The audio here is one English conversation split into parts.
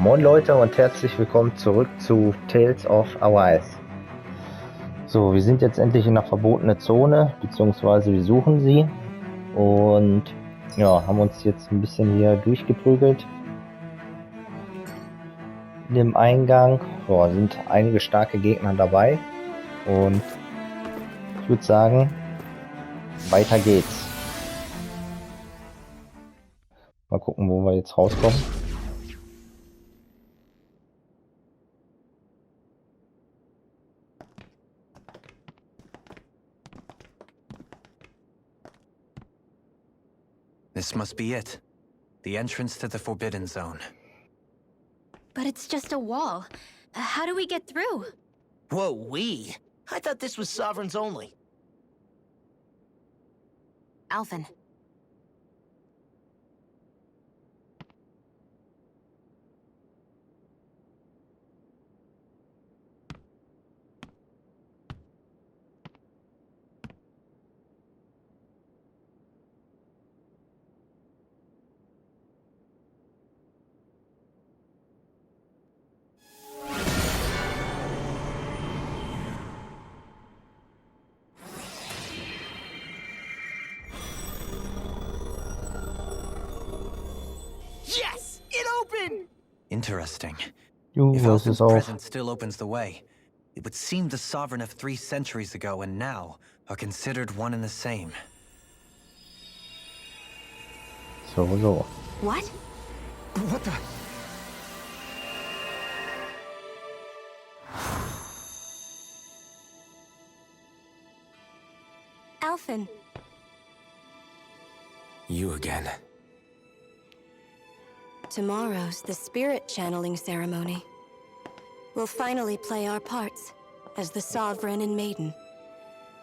Moin Leute und herzlich willkommen zurück zu Tales of Wahrheit. So, wir sind jetzt endlich in der verbotenen Zone, beziehungsweise wir suchen sie und ja, haben uns jetzt ein bisschen hier durchgeprügelt. In dem Eingang sind einige starke Gegner dabei und ich würde sagen, weiter geht's. Mal gucken, wo wir jetzt rauskommen. This must be it. The entrance to the Forbidden Zone. But it's just a wall. How do we get through? Whoa, we? I thought this was Sovereigns only. Alphen. Yes! It opened! Interesting. Was If Alphen's ist auch. presence still opens the way, it would seem the Sovereign of 3 centuries ago and now are considered one and the same. So. What? What the? Alphen. You again. Tomorrow's the spirit channeling ceremony. We'll finally play our parts as the Sovereign and Maiden.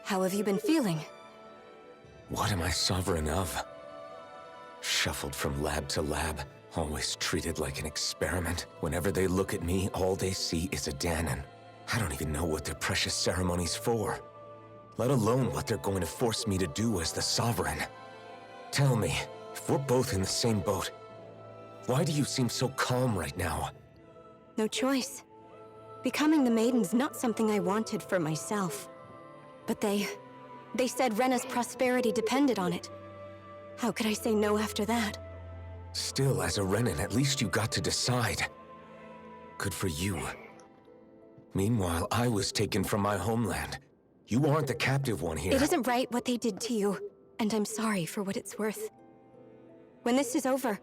How have you been feeling? What am I sovereign of? Shuffled from lab to lab, always treated like an experiment. Whenever they look at me, all they see is a Danon. I don't even know what their precious ceremony's for, let alone what they're going to force me to do as the Sovereign. Tell me, if we're both in the same boat, why do you seem so calm right now? No choice. Becoming the Maiden's not something I wanted for myself. But they said Rena's prosperity depended on it. How could I say no after that? Still, as a Renan, at least you got to decide. Good for you. Meanwhile, I was taken from my homeland. You aren't the captive one here. It isn't right what they did to you, and I'm sorry for what it's worth. When this is over,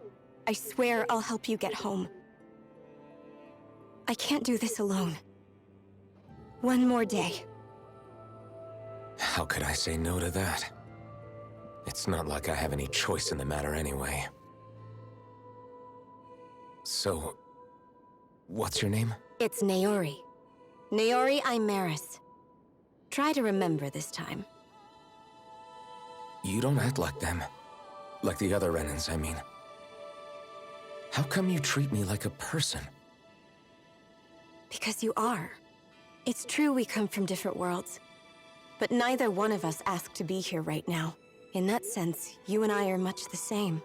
I swear I'll help you get home. I can't do this alone. One more day. How could I say no to that? It's not like I have any choice in the matter anyway. So, what's your name? It's Naori. Naori Imaris. Try to remember this time. You don't act like them. Like the other Renans, I mean. How come you treat me like a person? Because you are. It's true we come from different worlds. But neither one of us asked to be here right now. In that sense, you and I are much the same.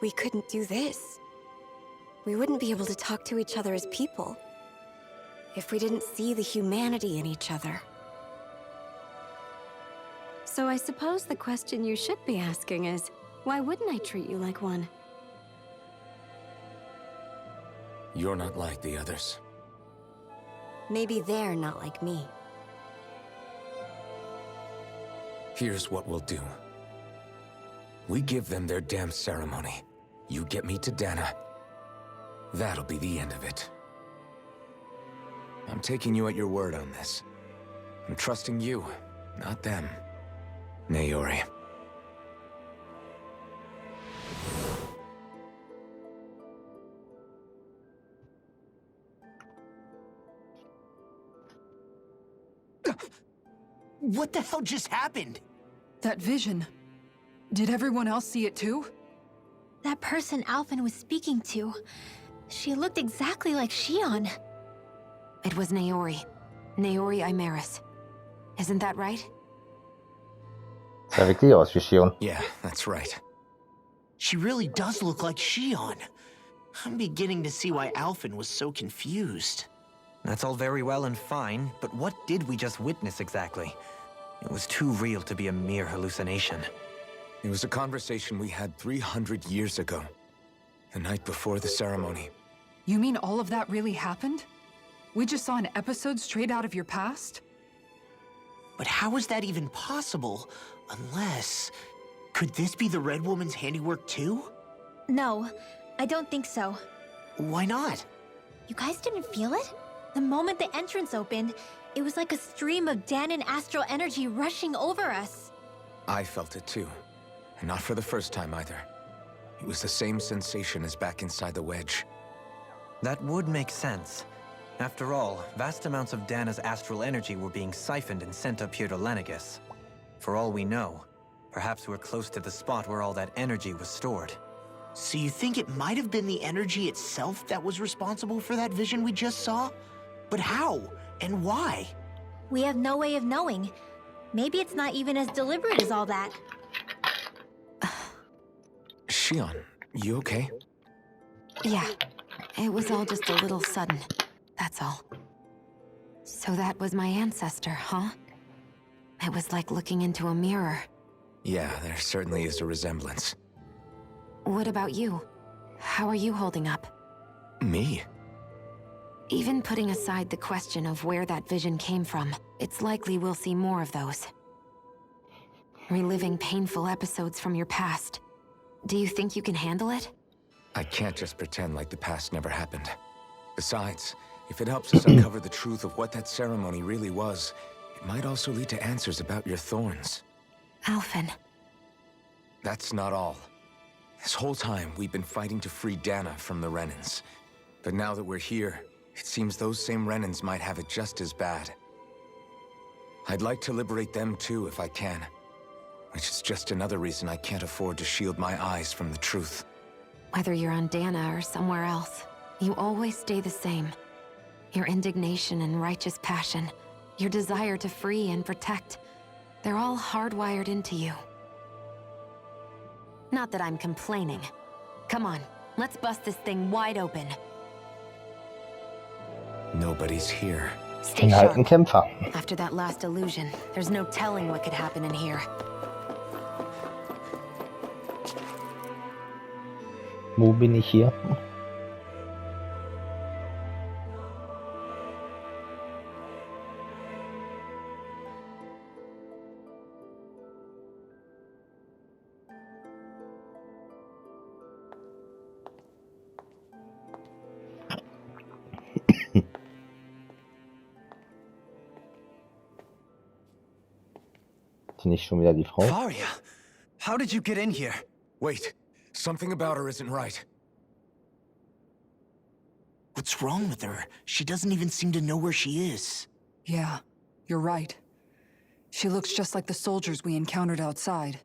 We couldn't do this. We wouldn't be able to talk to each other as people if we didn't see the humanity in each other. So I suppose the question you should be asking is, why wouldn't I treat you like one? You're not like the others. Maybe they're not like me. Here's what we'll do. We give them their damn ceremony. You get me to Dana. That'll be the end of it. I'm taking you at your word on this. I'm trusting you, not them. Naori. What the hell just happened? That vision. Did everyone else see it too? That person Alphen was speaking to, she looked exactly like Shion. It was Naori. Naori Imaris. Isn't that right? Sah wirklich aus wie Shion. Yeah, that's right. She really does look like Shion. I'm beginning to see why Alphen was so confused. That's all very well and fine, but what did we just witness exactly? It was too real to be a mere hallucination. It was a conversation we had 300 years ago. The night before the ceremony. You mean all of that really happened? We just saw an episode straight out of your past? But how is that even possible? Unless... Could this be the Red Woman's handiwork too? No, I don't think so. Why not? You guys didn't feel it? The moment the entrance opened, it was like a stream of Danon astral energy rushing over us. I felt it too. And not for the first time either. It was the same sensation as back inside the wedge. That would make sense. After all, vast amounts of Dana's astral energy were being siphoned and sent up here to Lenegus. For all we know, perhaps we're close to the spot where all that energy was stored. So you think it might have been the energy itself that was responsible for that vision we just saw? But how? And why? We have no way of knowing. Maybe it's not even as deliberate as all that. Shion, you okay? Yeah, it was all just a little sudden. That's all. So that was my ancestor, huh? It was like looking into a mirror. Yeah, there certainly is a resemblance. What about you? How are you holding up? Me? Even putting aside the question of where that vision came from, it's likely we'll see more of those. Reliving painful episodes from your past. Do you think you can handle it? I can't just pretend like the past never happened. Besides, if it helps us uncover the truth of what that ceremony really was, it might also lead to answers about your thorns. Alphen. That's not all. This whole time, we've been fighting to free Dana from the Renans. But now that we're here, it seems those same Renans might have it just as bad. I'd like to liberate them too if I can. Which is just another reason I can't afford to shield my eyes from the truth. Whether you're on Dana or somewhere else, you always stay the same. Your indignation and righteous passion, your desire to free and protect, they're all hardwired into you. Not that I'm complaining. Come on, let's bust this thing wide open. Nobody's here. Stay Halt ein sharp. Kämpfer. After that last illusion, there's no telling what could happen in here. Wo bin ich hier? Ist nicht schon wieder die Frau? Varia, how did you get in here? Wait, something about her isn't right. What's wrong with her? She doesn't even seem to know where she is. Yeah, you're right. She looks just like the soldiers we encountered outside.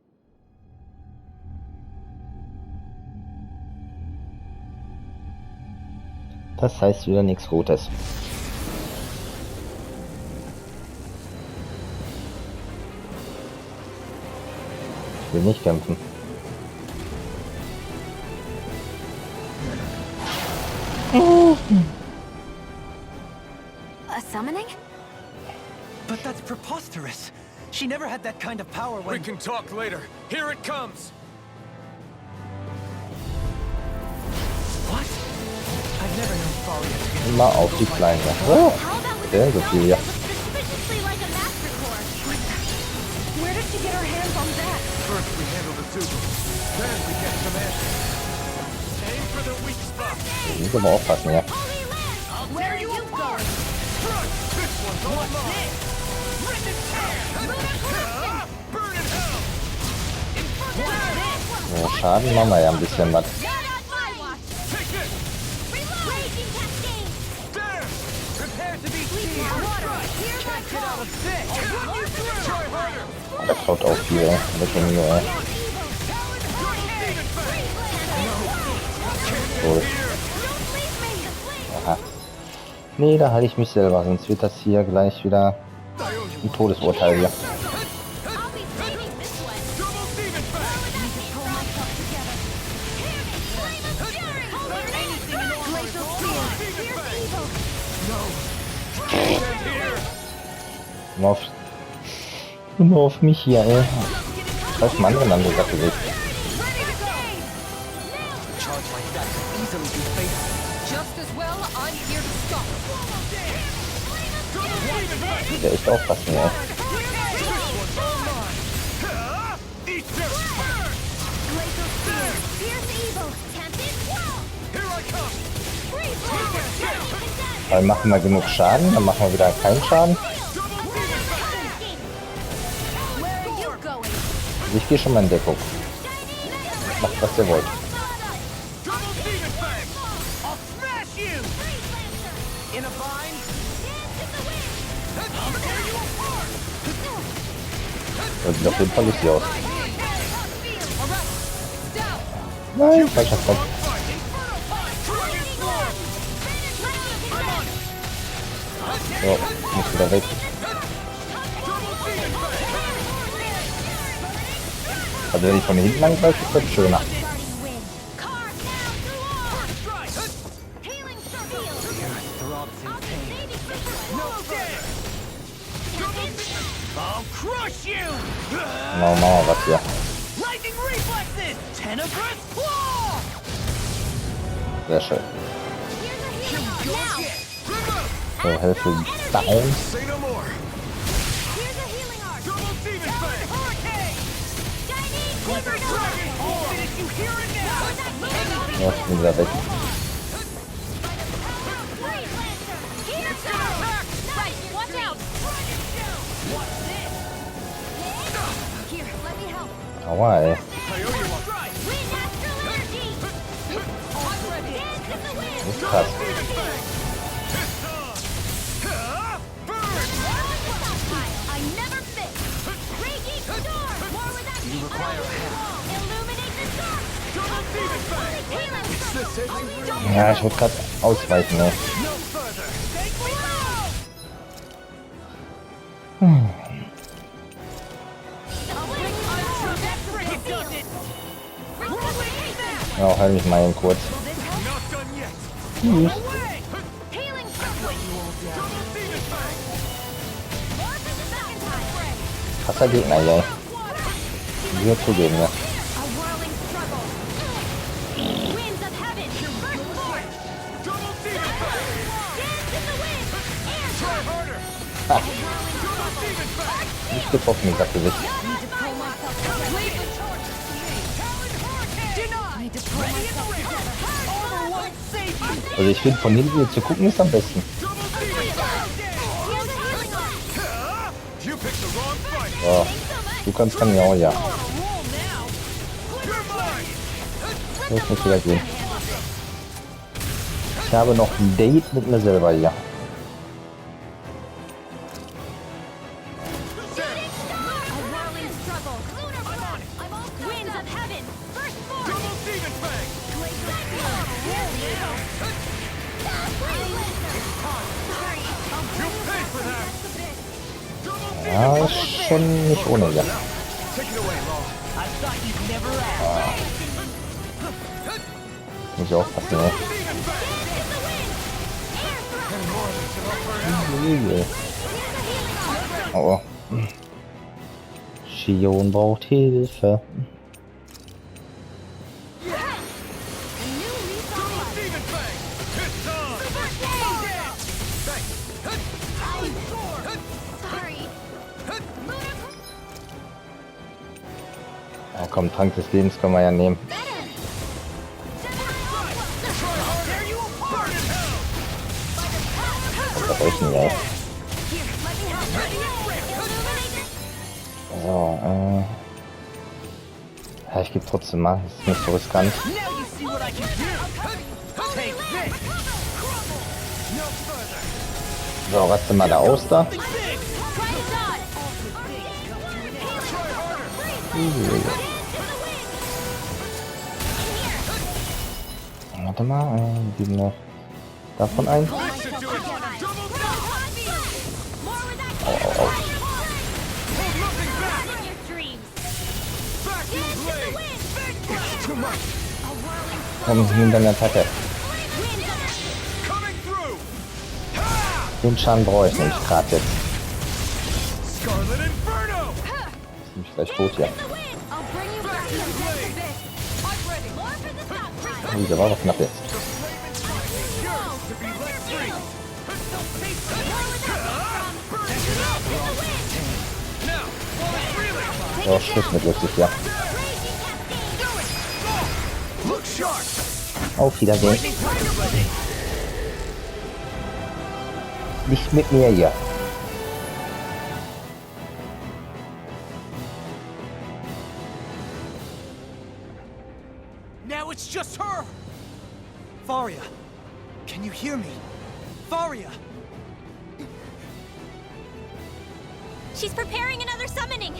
Das heißt wieder nichts Gutes. Ich will nicht kämpfen. A summoning? But that's preposterous. She never had that kind of power We when... can talk later. Here it comes! What? I've never known Varia to get... Immer auf die Kleine. Oh, How about with sehr a so stone viel. that looks suspiciously like a master core? Where did she get her hands on that? First we handle the Zubu, then we get some answers. Aim for the weak spot. Muss aber aufpassen, ja. Holy land! I'll tear you apart! Crush! This one's all mine! Rip and tear! Burn in hell! So, Schaden machen wir ja ein bisschen was. Not on my watch! Take it! Reload! Raging cascade! There! Prepare to be Please seized! have water! Hear my Get out call! of this! I'll run you through! Try harder! Der klaut auch viel, ey. Weg von mir, ey. So. Aha. Nee, da halte ich mich selber, sonst wird das hier gleich wieder ein Todesurteil hier. I'll be saving this one! Double demon back! Pull myself together! Hear me! Flame of fury! Nur auf mich hier, ey. Greif mal anderen an, gesagt gewesen. Der echt aufpassen, ey. Weil machen wir genug Schaden, dann machen wir wieder keinen Schaden. Ich gehe schon mal in Deckung. Macht was ihr wollt. Das sieht auf jeden Fall lustig aus. Nein, falscher Kopf. So, muss wieder weg. Also wenn ich von hinten angreife, ist das schöner. Machen wir mal was hier. Sehr schön. So, Hälfte down. Ja, ich bin wieder weg. Aua, ey. Das ist krass. Ja, ich wollte gerade ausweichen, ne? Ja, heil mich mal eben kurz. Tschüss. Krasser Gegner, ey. Wir zugeben, ja. Nicht getroffen, ich sagte sich. Also ich finde, von hinten zu gucken ist am besten. Ja, du kannst dann ja auch, ja. Das muss wieder gehen. Ich habe noch ein Date mit mir selber hier. Ja, ist schon nicht ohne, ja. Muss ich aufpassen, ne? Oh. Shion braucht Hilfe. Ja, komm, Trank des Lebens können wir ja nehmen. Unterbrechen, ja. So, ja, ich gebe trotzdem mal, das ist nicht so riskant. So, raste mal da aus da. Warte mal, geben wir davon ein. Au, au, au. Komm, nimm deine Attacke. Den Schaden brauche ich nicht gerade jetzt. An inferno! Ist nämlich gleich tot hier. I'll bring you back to this. I'm ready. More for the top time. Der war noch knapp jetzt. Yours to be let free! Now, while it's reeling! Ja, Schluss mit lustig, ja. Look sharp! Auf Wiedersehen. Nicht mit mir hier. Now it's just her! Faria, can you hear me? Faria! She's preparing another summoning.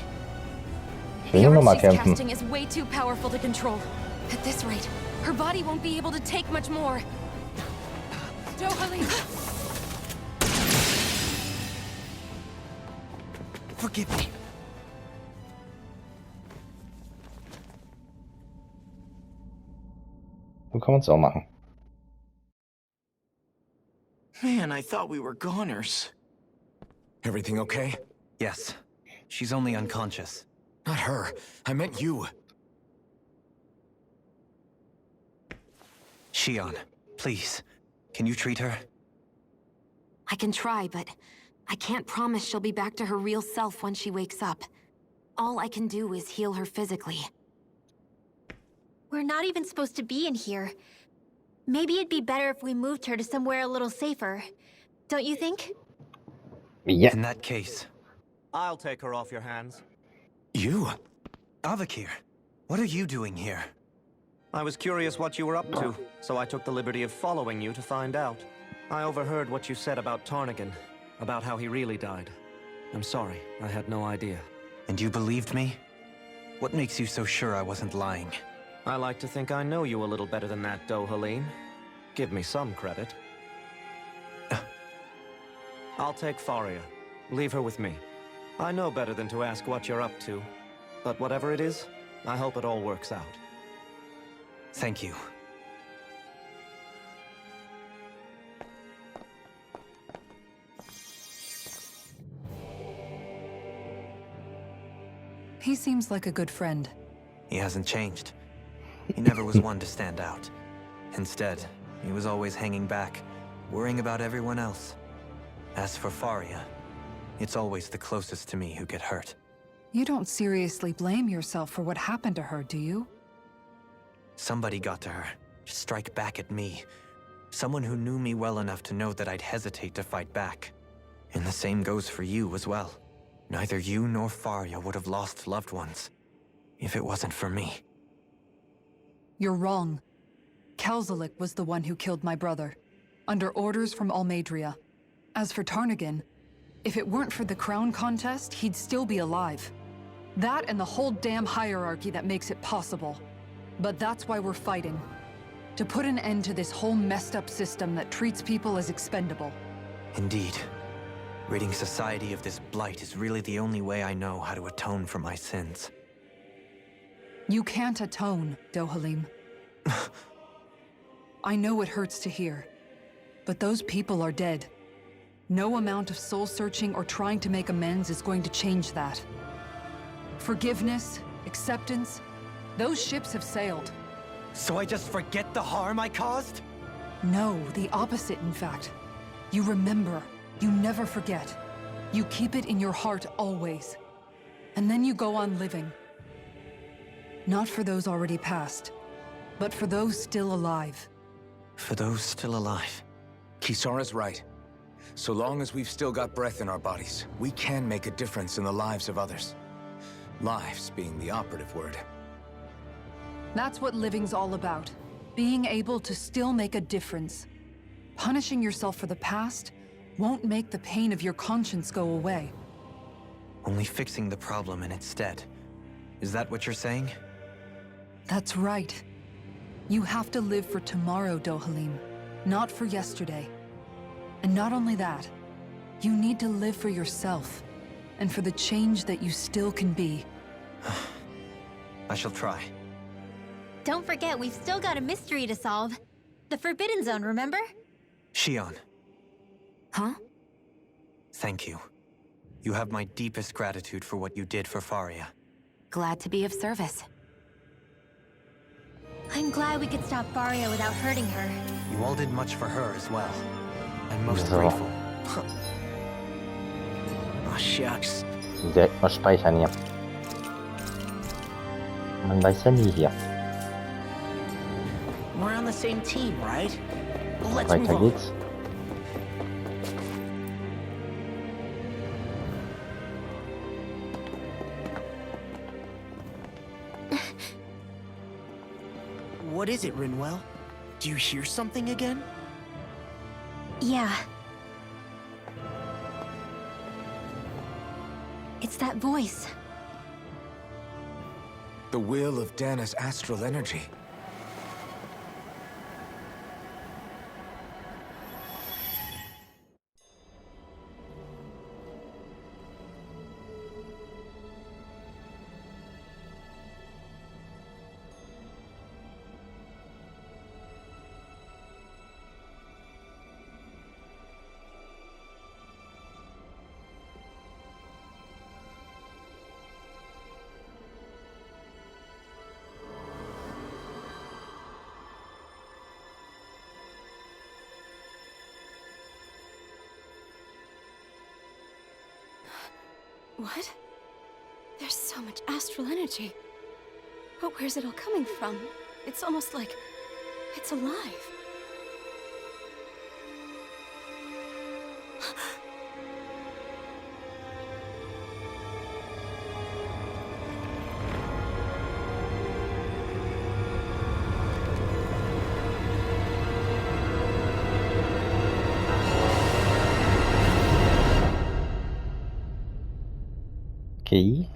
Ich will nur noch mal kämpfen. Casting is way too powerful to control. At this rate, her body won't be able to take much more. Dohalim! Forgive me. So kann man es auch machen. Man, I thought we were goners. Everything okay? Yes. She's only unconscious. Not her. I meant you. Shion, please. Can you treat her? I can try, but I can't promise she'll be back to her real self when she wakes up. All I can do is heal her physically. We're not even supposed to be in here. Maybe it'd be better if we moved her to somewhere a little safer. Don't you think? Ja. In that case, I'll take her off your hands. You? Avakir, what are you doing here? I was curious what you were up to, so I took the liberty of following you to find out. I overheard what you said about Tarnigan, about how he really died. I'm sorry, I had no idea. And you believed me? What makes you so sure I wasn't lying? I like to think I know you a little better than that, Dohalim. Give me some credit. I'll take Faria. Leave her with me. I know better than to ask what you're up to. But whatever it is, I hope it all works out. Thank you. He seems like a good friend. He hasn't changed. He never was one to stand out. Instead, he was always hanging back, worrying about everyone else. As for Faria, it's always the closest to me who get hurt. You don't seriously blame yourself for what happened to her, do you? Somebody got to her, to strike back at me. Someone who knew me well enough to know that I'd hesitate to fight back. And the same goes for you as well. Neither you nor Faria would have lost loved ones, if it wasn't for me. You're wrong. Kelzelik was the one who killed my brother, under orders from Almadria. As for Tarnigan, if it weren't for the crown contest, he'd still be alive. That and the whole damn hierarchy that makes it possible. But that's why we're fighting. To put an end to this whole messed up system that treats people as expendable. Indeed. Ridding society of this blight is really the only way I know how to atone for my sins. You can't atone, Dohalim. I know it hurts to hear, but those people are dead. No amount of soul-searching or trying to make amends is going to change that. Forgiveness, acceptance, those ships have sailed. So I just forget the harm I caused? No, the opposite, in fact. You remember. You never forget. You keep it in your heart always. And then you go on living. Not for those already past, but for those still alive. For those still alive. Kisara's right. So long as we've still got breath in our bodies, we can make a difference in the lives of others. Lives being the operative word. That's what living's all about. Being able to still make a difference. Punishing yourself for the past won't make the pain of your conscience go away. Only fixing the problem in its stead. Is that what you're saying? That's right. You have to live for tomorrow, Dohalim, not for yesterday. And not only that, you need to live for yourself, and for the change that you still can be. I shall try. Don't forget, we've still got a mystery to solve. The Forbidden Zone, remember? Shion, Huh? thank you. You have my deepest gratitude for what you did for Faria. Glad to be of service. I'm glad we could stop Faria without hurting her. You all did much for her as well. I'm most So. grateful. Oh, shucks. Direkt mal speichern hier. Man weiß ja nie hier. We're on the same team, right? Let's move Weiter on. geht's. What is it, Rinwell? Do you hear something again? Yeah. It's that voice. The will of Dana's astral energy. What? There's so much astral energy. But where's it all coming from? It's almost like it's alive. Okay.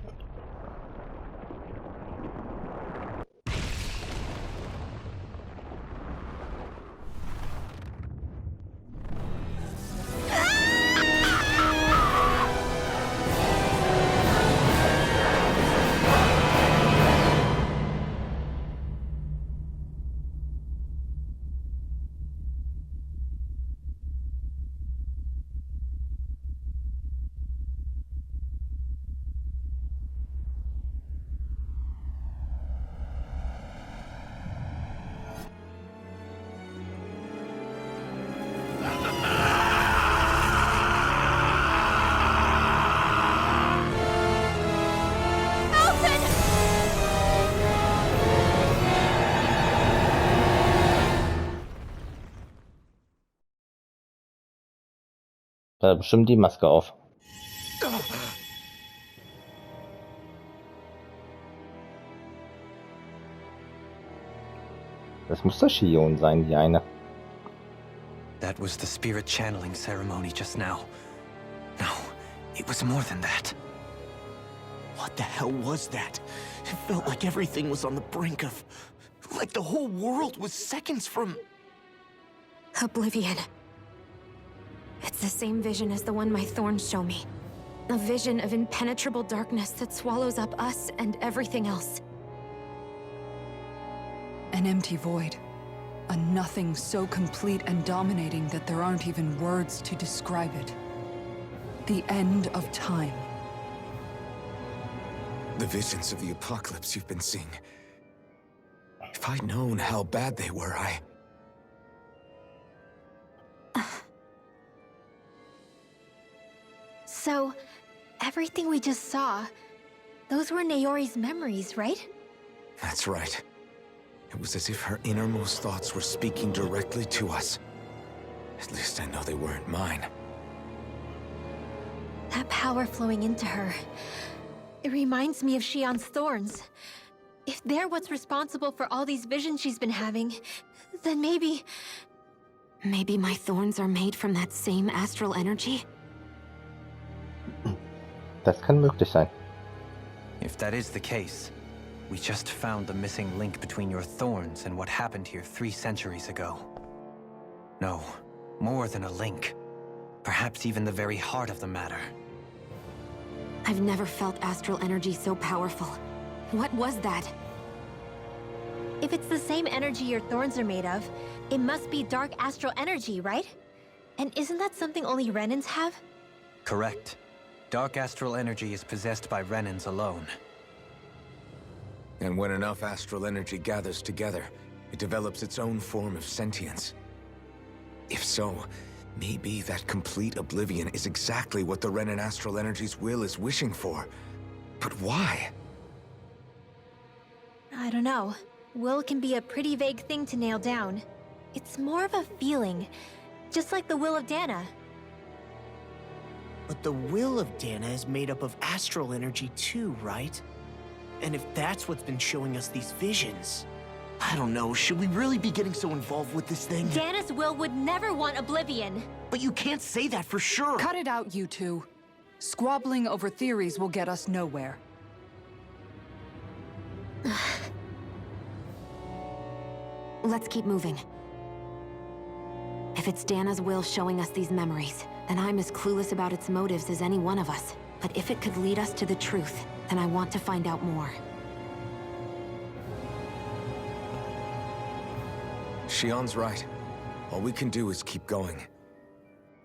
Da hat bestimmt die Maske auf. Das muss der Shion sein, die eine. That was the spirit channeling ceremony just now. No, it was more than that. What the hell was that? It felt like everything was on the brink of... like the whole world was seconds from... Oblivion. It's the same vision as the one my thorns show me. A vision of impenetrable darkness that swallows up us and everything else. An empty void. A nothing so complete and dominating that there aren't even words to describe it. The end of time. The visions of the apocalypse you've been seeing. If I'd known how bad they were, So, everything we just saw, those were Naori's memories, right? That's right. It was as if her innermost thoughts were speaking directly to us. At least I know they weren't mine. That power flowing into her. It reminds me of Shion's thorns. If they're what's responsible for all these visions she's been having, then maybe... Maybe my thorns are made from that same astral energy? Das kann möglich sein. If that is the case, we just found the missing link between your thorns and what happened here 3 centuries ago. No, more than a link. Perhaps even the very heart of the matter. I've never felt astral energy so powerful. What was that? If it's the same energy your thorns are made of, it must be dark astral energy, right? And isn't that something only Renans have? Correct. dark astral energy is possessed by Renans alone. And when enough astral energy gathers together, it develops its own form of sentience. If so, maybe that complete oblivion is exactly what the Renan astral energy's will is wishing for. But why? I don't know. Will can be a pretty vague thing to nail down. It's more of a feeling, just like the will of Dana. But the will of Dana is made up of astral energy too, right? And if that's what's been showing us these visions... I don't know, should we really be getting so involved with this thing? Dana's will would never want oblivion. But you can't say that for sure! Cut it out, you two. Squabbling over theories will get us nowhere. Let's keep moving. If it's Dana's will showing us these memories, then I'm as clueless about its motives as any one of us. But if it could lead us to the truth, then I want to find out more. Shion's right. All we can do is keep going.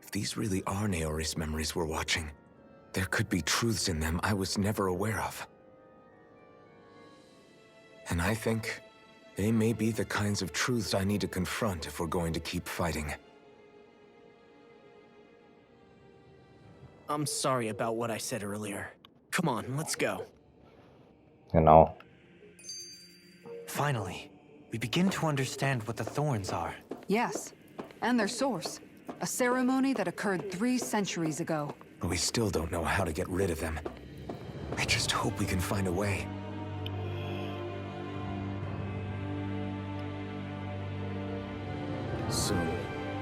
If these really are Naori's memories we're watching, there could be truths in them I was never aware of. And I think they may be the kinds of truths I need to confront if we're going to keep fighting. I'm sorry about what I said earlier. Come on, let's go. Genau. Finally, we begin to understand what the thorns are. Yes, and their source. A ceremony that occurred 3 centuries ago. But we still don't know how to get rid of them. I just hope we can find a way. Soon,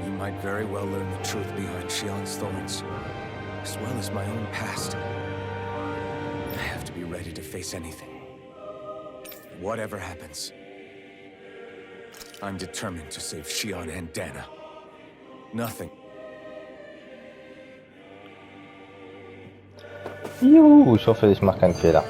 we might very well learn the truth behind Shion's thorns, as well as my own past. I have to be ready to face anything. Whatever happens. I'm determined to save Shion and Dana. Nothing. Juhu, ich hoffe, ich mache keinen Fehler.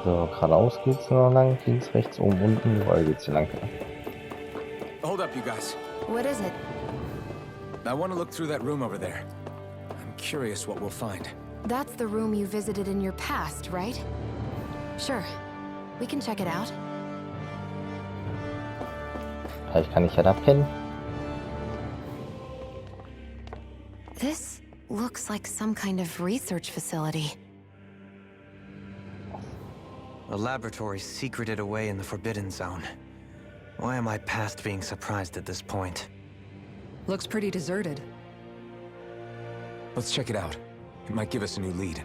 So, geradeaus geht's noch lang, links, rechts, oben, unten, überall geht's hier lang. Hold up, you guys. What is it? I want to look through that room over there. I'm curious what we'll find. That's the room you visited in your past, right? Sure. We can check it out. Vielleicht kann ich ja da pennen. This looks like some kind of research facility. A laboratory secreted away in the Forbidden Zone. Why am I past being surprised at this point? Looks pretty deserted. Let's check it out. It might give us a new lead.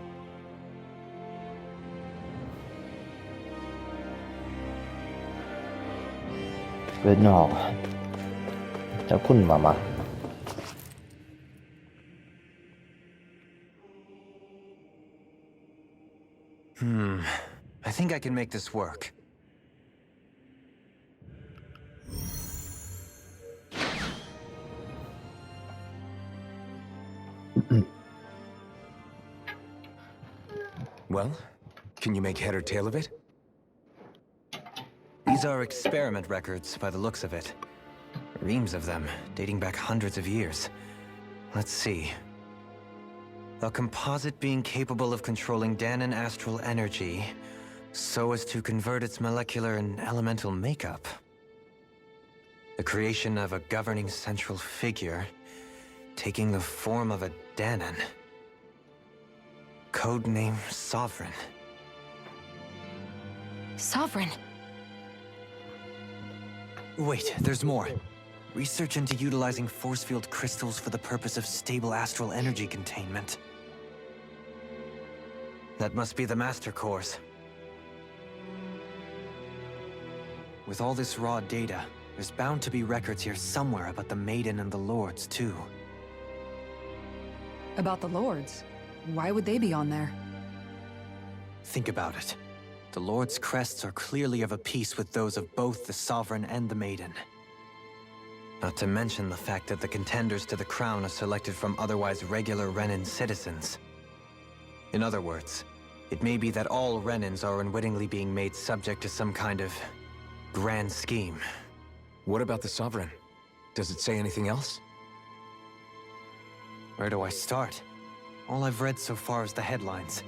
Genau. Erkunden wir mal. I think I can make this work. Well, can you make head or tail of it? These are experiment records, by the looks of it. Reams of them, dating back hundreds of years. Let's see. A composite being capable of controlling Danan astral energy, so as to convert its molecular and elemental makeup. The creation of a governing central figure, taking the form of a Danan. Codename Sovereign. Sovereign. Wait, there's more. Research into utilizing force field crystals for the purpose of stable astral energy containment. That must be the master cores. With all this raw data, there's bound to be records here somewhere about the Maiden and the Lords, too. About the Lords? Why would they be on there? Think about it. The Lord's crests are clearly of a piece with those of both the Sovereign and the Maiden. Not to mention the fact that the contenders to the crown are selected from otherwise regular Renan citizens. In other words, it may be that all Renans are unwittingly being made subject to some kind of grand scheme. What about the Sovereign? Does it say anything else? Where do I start? All I've read so far is the headlines.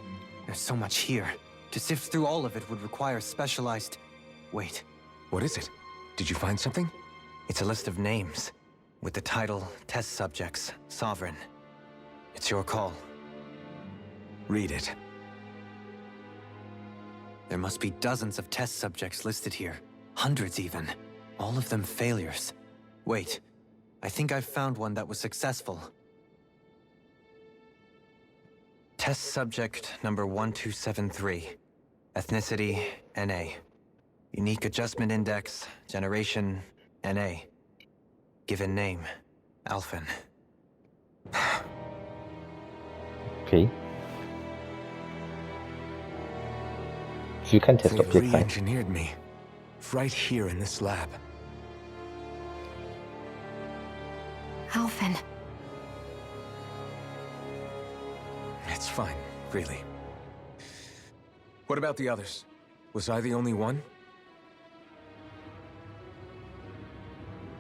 There's so much here. To sift through all of it would require specialized... Wait. What is it? Did you find something? It's a list of names, with the title, Test Subjects, Sovereign. It's your call. Read it. There must be dozens of test subjects listed here. Hundreds even. All of them failures. Wait, I think I've found one that was successful. Test subject number 1273. Ethnicity, NA. Unique adjustment index, generation, NA. Given name, Alphen. Okay. Sie kein They Testobjekt sein. re-engineered me. Right here in this lab. Alphen. It's fine, really. What about the others? Was I the only one?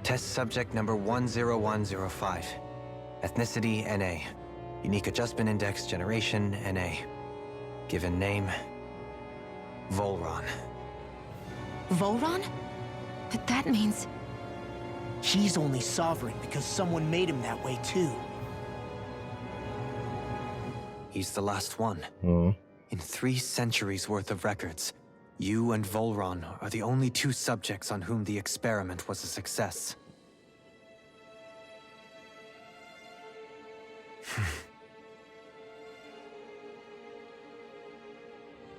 Test subject number 10105. Ethnicity, NA. Unique adjustment index, generation, NA. Given name, Volron. Volron? But that means... He's only sovereign because someone made him that way too. He's the last one. Mhm. In 3 centuries worth of records, you and Volron are the only 2 subjects on whom the experiment was a success.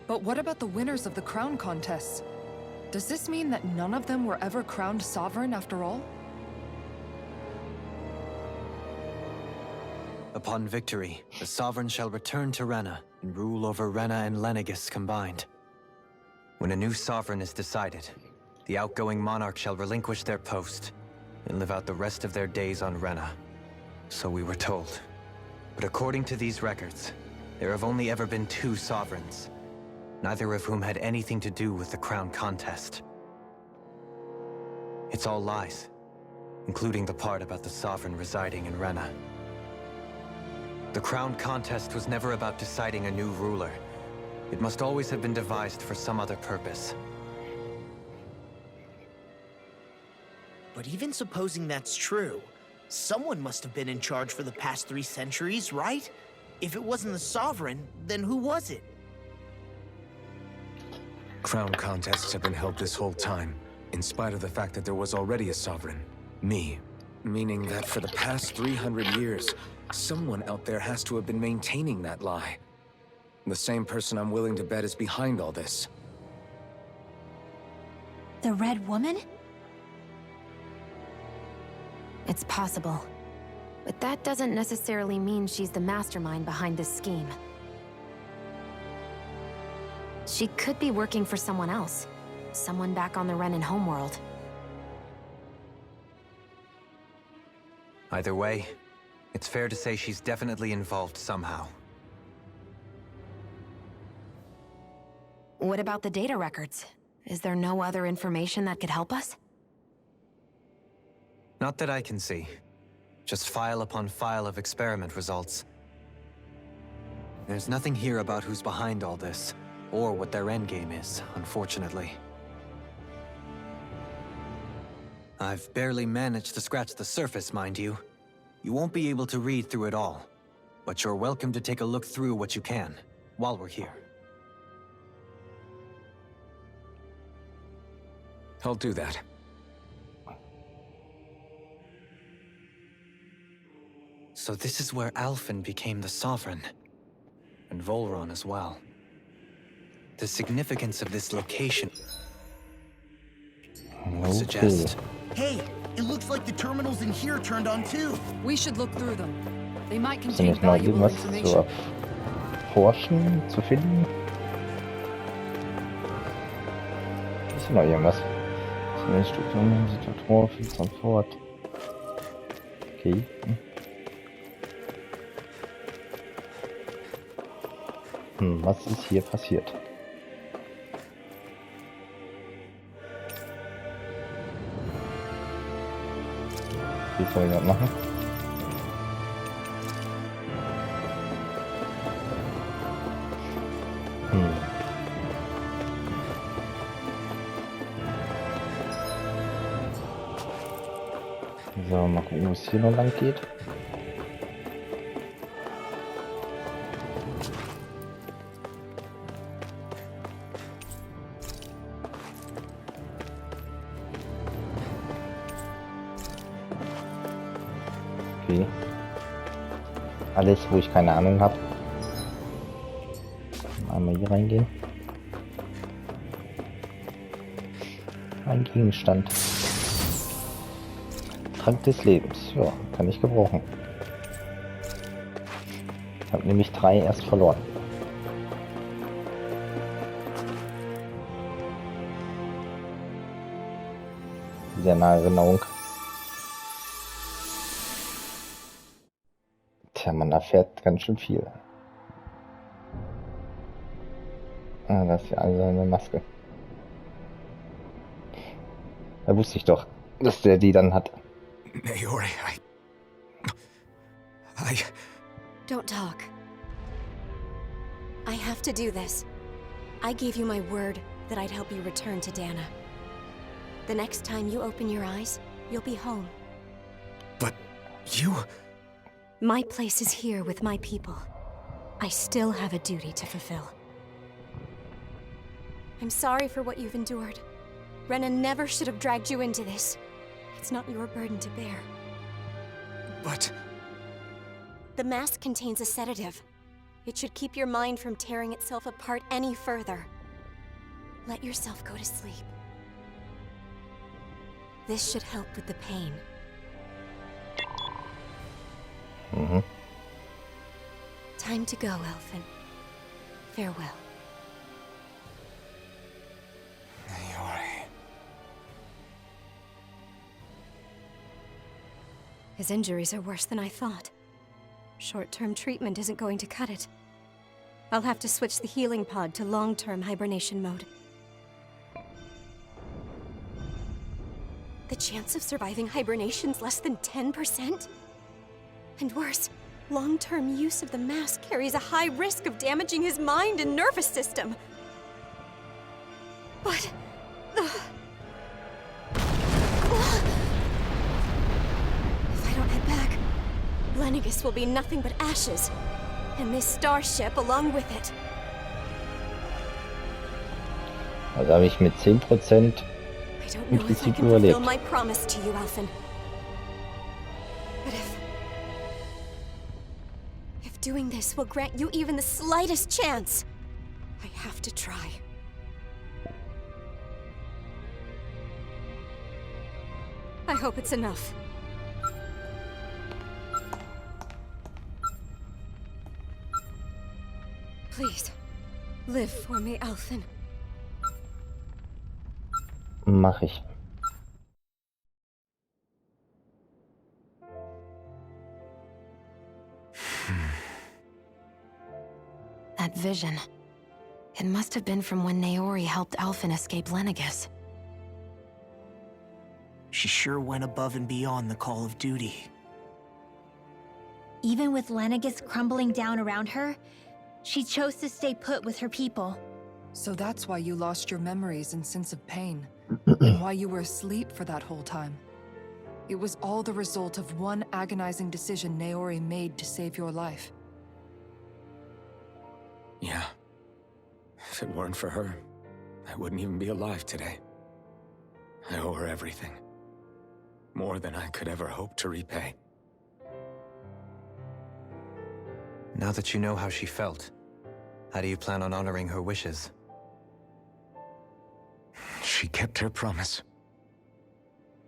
But what about the winners of the crown contests? Does this mean that none of them were ever crowned sovereign after all? Upon victory, the Sovereign shall return to Rena and rule over Rena and Lenegis combined. When a new Sovereign is decided, the outgoing monarch shall relinquish their post and live out the rest of their days on Rena. So we were told. But according to these records, there have only ever been 2 Sovereigns, neither of whom had anything to do with the crown contest. It's all lies, including the part about the Sovereign residing in Rena. The crown contest was never about deciding a new ruler. It must always have been devised for some other purpose. But even supposing that's true, someone must have been in charge for the past 3 centuries, right? If it wasn't the Sovereign, then who was it? Crown contests have been held this whole time, in spite of the fact that there was already a Sovereign. Me. Meaning that for the past 300 years, someone out there has to have been maintaining that lie. The same person I'm willing to bet is behind all this. The Red Woman? It's possible. But that doesn't necessarily mean she's the mastermind behind this scheme. She could be working for someone else. Someone back on the Renan homeworld. Either way, it's fair to say she's definitely involved somehow. What about the data records? Is there no other information that could help us? Not that I can see. Just file upon file of experiment results. There's nothing here about who's behind all this, or what their endgame is, unfortunately. I've barely managed to scratch the surface, mind you. You won't be able to read through it all, but you're welcome to take a look through what you can, while we're here. I'll do that. So this is where Alphen became the Sovereign, and Volron as well. The significance of this location would suggest... Hey, it looks like the terminals in here turned on too. We should look through them. They might Ist da contain nicht noch valuable irgendwas zu information. erforschen, zu finden? Ist hier noch irgendwas? Strukturen, Situator, Filtern fort. Okay. Was ist hier passiert? Wie soll ich das machen? So, mal gucken, wo es hier noch lang geht. Okay. Alles, wo ich keine Ahnung habe. Einmal hier reingehen. Ein Gegenstand. Trank des Lebens. Ja, kann ich gebrauchen. Ich habe nämlich 3 erst verloren. Sehr nahe Erinnerung. Tja, man erfährt ganz schön viel. Ah, das ist ja also eine Maske. Da wusste ich doch, dass der die dann hat. Naori, I... Don't talk. I have to do this. I gave you my word that I'd help you return to Dana. The next time you open your eyes, you'll be home. But you... My place is here with my people. I still have a duty to fulfill. I'm sorry for what you've endured. Renan never should have dragged you into this. It's not your burden to bear. But... The mask contains a sedative. It should keep your mind from tearing itself apart any further. Let yourself go to sleep. This should help with the pain. Time to go, Elfin. Farewell. Naori... His injuries are worse than I thought. Short-term treatment isn't going to cut it. I'll have to switch the healing pod to long-term hibernation mode. The chance of surviving hibernation's less than 10%? And worse, long-term use of the mask carries a high risk of damaging his mind and nervous system. But... If I don't head back, Lenegis will be nothing but ashes. And this starship along with it. Also habe ich mit 10% I don't im know if I Prinzip can fulfill überlebt. my promise to you, Elfin. But if doing this will grant you even the slightest chance, I have to try. I hope it's enough. Please, live for me, Elfin. Mach ich. That vision. It must have been from when Naori helped Elfin escape Lenegis. She sure went above and beyond the call of duty. Even with Lenegis crumbling down around her, she chose to stay put with her people. So that's why you lost your memories and sense of pain, and why you were asleep for that whole time. It was all the result of one agonizing decision Naori made to save your life. Yeah. If it weren't for her, I wouldn't even be alive today. I owe her everything. More than I could ever hope to repay. Now that you know how she felt, how do you plan on honoring her wishes? She kept her promise.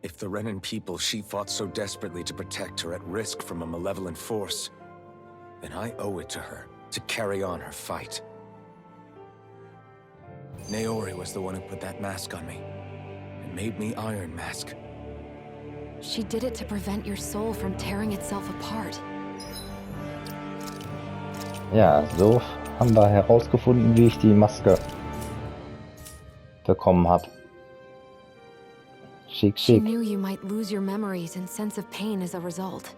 If the Renan people she fought so desperately to protect are at risk from a malevolent force, then I owe it to her to carry on her fight. Naori was the one who put that mask on me, and made me Iron Mask. She did it to prevent your soul from tearing itself apart. Ja, so haben wir herausgefunden, wie ich die Maske bekommen habe. Schick, She schick. knew you might lose your memories and sense of pain as a result.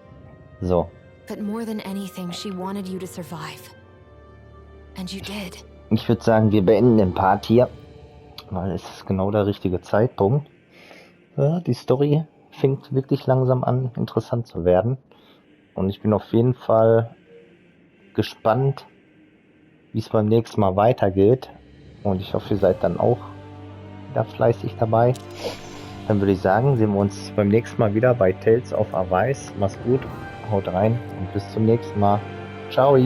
So. But more than anything, she wanted you to survive. And you did. Ich würde sagen, wir beenden den Part hier, weil es ist genau der richtige Zeitpunkt. Ja, die Story fängt wirklich langsam an, interessant zu werden. Und ich bin auf jeden Fall gespannt, wie es beim nächsten Mal weitergeht. Und ich hoffe, ihr seid dann auch wieder fleißig dabei. Dann würde ich sagen, sehen wir uns beim nächsten Mal wieder bei Tales of Arise. Macht's gut, haut rein und bis zum nächsten Mal. Ciao!